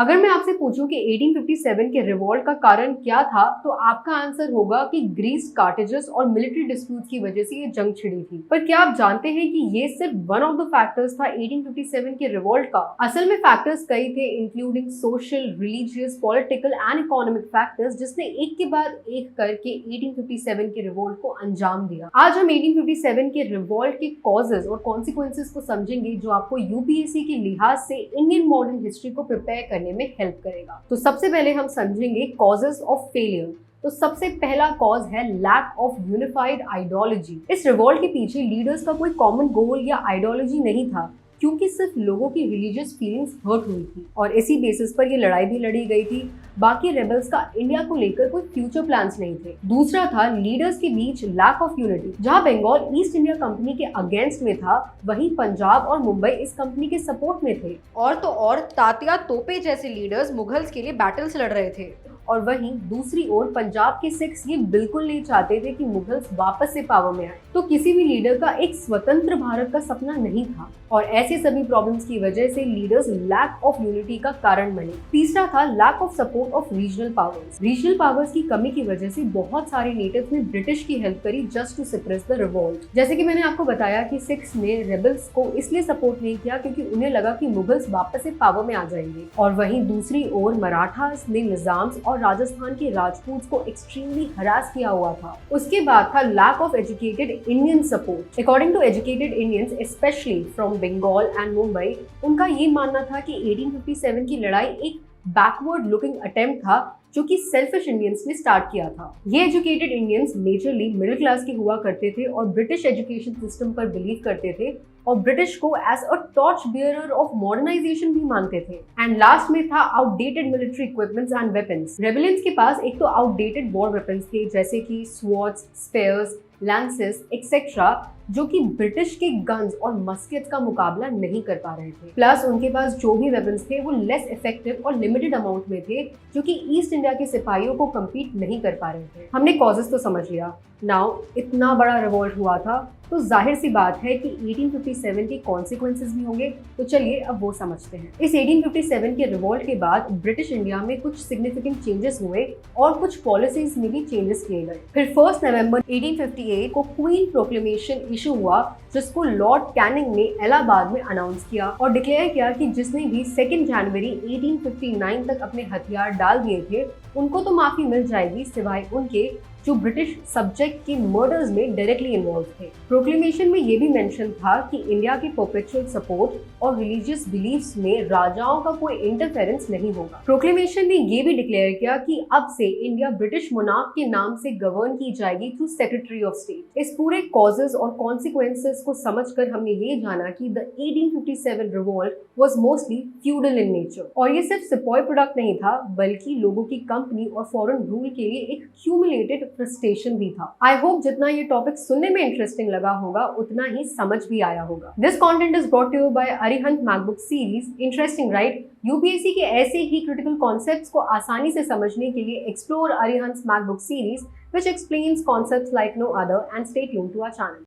अगर मैं आपसे पूछूं कि 1857 के रिवॉल्ट का कारण क्या था, तो आपका आंसर होगा कि ग्रीस कार्टेजेस और मिलिट्री डिस्प्यूट्स की वजह से ये जंग छिड़ी थी। पर क्या आप जानते हैं कि ये सिर्फ वन ऑफ द फैक्टर्स था 1857 के रिवॉल्ट का? असल में फैक्टर्स कई थे, including social, religious, political and economic factors, जिसने एक के बाद एक करके 1857 के रिवॉल्ट को अंजाम दिया। आज हम 1857 के रिवॉल्ट के कॉजेस और कॉन्सिक्वेंसेस को समझेंगे, जो आपको यूपीएससी के लिहाज से इंडियन मॉडर्न हिस्ट्री को प्रिपेयर करने में हेल्प करेगा। तो सबसे पहले हम समझेंगे कॉजेस ऑफ फेलियर। तो सबसे पहला कॉज है लैक ऑफ यूनिफाइड आइडियोलॉजी। इस रिवॉल्ट के पीछे लीडर्स का कोई कॉमन गोल या आइडियोलॉजी नहीं था, क्योंकि सिर्फ लोगों की रिलीजियस फीलिंग्स हर्ट हुई थी और इसी बेसिस पर ये लड़ाई भी लड़ी गई थी। बाकी रेबल्स का इंडिया को लेकर कोई फ्यूचर प्लान्स नहीं थे। दूसरा था लीडर्स के बीच लैक ऑफ यूनिटी। जहां बंगाल ईस्ट इंडिया कंपनी के अगेंस्ट में था, वहीं पंजाब और मुंबई इस कंपनी के सपोर्ट में थे। और तात्या तोपे जैसे लीडर्स मुगल्स के लिए बैटल्स लड़ रहे थे। और वहीं दूसरी ओर पंजाब के सिख्स ये बिल्कुल नहीं चाहते थे कि मुगल्स वापस से पावर में आए। तो किसी भी लीडर का एक स्वतंत्र भारत का सपना नहीं था और ऐसे सभी प्रॉब्लम्स की वजह से लीडर्स लैक ऑफ यूनिटी का कारण बने। तीसरा था lack of support of regional powers. Regional powers की कमी की वजह से बहुत सारे नेटिव्स ने ब्रिटिश की हेल्प करी just to suppress the revolt. जैसे कि मैंने आपको बताया कि सिख्स ने रेबल्स को इसलिए सपोर्ट नहीं किया क्योंकि उन्हें लगा कि मुगल्स वापस से पावर में आ जाएंगे। और वहीं दूसरी ओर मराठास ने निजाम्स और राजस्थान के राजपूत को एक्सट्रीमली हरास किया हुआ था। उसके बाद था lack of educated Indian support. According to educated Indians specially from Bengal and Mumbai, उनका ये मानना था कि 1857 की लड़ाई एक बैकवर्ड लुकिंग अटेम्प्ट था जो कि सेल्फिश इंडियंस ने स्टार्ट किया था। ये educated Indians majorly middle class के हुआ करते थे और ब्रिटिश एजुकेशन सिस्टम पर बिलीव करते थे और ब्रिटिश को as a torch bearer of modernisation भी मानते थे। एंड लास्ट में था outdated military equipments and weapons. Rebellions के पास एक तो आउटडेटेड वॉर वेपन्स थे, जैसे कि स्वॉर्ड्स, स्पेयर्स, लैंसेस एक्सेट्रा, जो कि ब्रिटिश के गन्स और मस्केट्स का मुकाबला नहीं कर पा रहे थे। प्लस उनके पास जो भी वेपन्स थे वो लेस इफेक्टिव और लिमिटेड अमाउंट में थे, जो कि ईस्ट इंडिया के सिपाहियों को कम्पीट नहीं कर पा रहे थे। हमने कॉजेस तो समझ लिया। नाउ इतना बड़ा रिवॉल्ट हुआ था तो जाहिर सी बात है कि 1857 के कॉन्सिक्वेंसेस भी होंगे। तो चलिए अब वो समझते हैं। इस 1857 के रिवॉल्ट के बाद ब्रिटिश इंडिया में कुछ सिग्निफिकेंट चेंजेस हुए और कुछ पॉलिसीज में भी चेंजेस किए गए। फिर 1 नवंबर 1858 को क्वीन प्रोक्लेमेशन इशू हुआ, जिसको लॉर्ड कैनिंग ने इलाहाबाद में अनाउंस किया और डिक्लेयर किया कि जिसने भी 2 जनवरी 1859 तक अपने हथियार डाल दिए थे, उनको तो माफी मिल जाएगी, सिवाय उनके जो ब्रिटिश सब्जेक्ट के मर्डर्स में डायरेक्टली इन्वॉल्व थे। प्रोक्लेमेशन में ये भी मेंशन था कि इंडिया के परपेचुअल सपोर्ट और रिलीजियस बिलीफ्स में राजाओं का कोई इंटरफेरेंस नहीं होगा। प्रोक्लेमेशन ने ये भी डिक्लेयर किया कि अब से इंडिया ब्रिटिश मोनार्क के नाम से गवर्न की जाएगी थ्रू सेक्रेटरी ऑफ स्टेट। इस पूरे कॉजेस और कॉन्सिक्वेंसेस को समझकर हमने ये जाना कि the 1857 revolt was mostly feudal in nature और ये सिर्फ सिपॉय प्रोडक्ट नहीं था, बल्कि लोगों की कंपनी और फॉरेन रूल के लिए एक क्यूमुलेटेड फ्रस्ट्रेशन भी था। आई होप जितना ये टॉपिक सुनने में इंटरेस्टिंग लगा होगा, उतना ही समझ भी आया होगा। This content is brought to you by Arihant Magbook series. Interesting right? UPSC के ऐसे ही क्रिटिकल कॉन्सेप्ट्स को आसानी से समझने के लिए explore Arihant Magbook series, which explains concepts like no other, and stay tuned to our channel.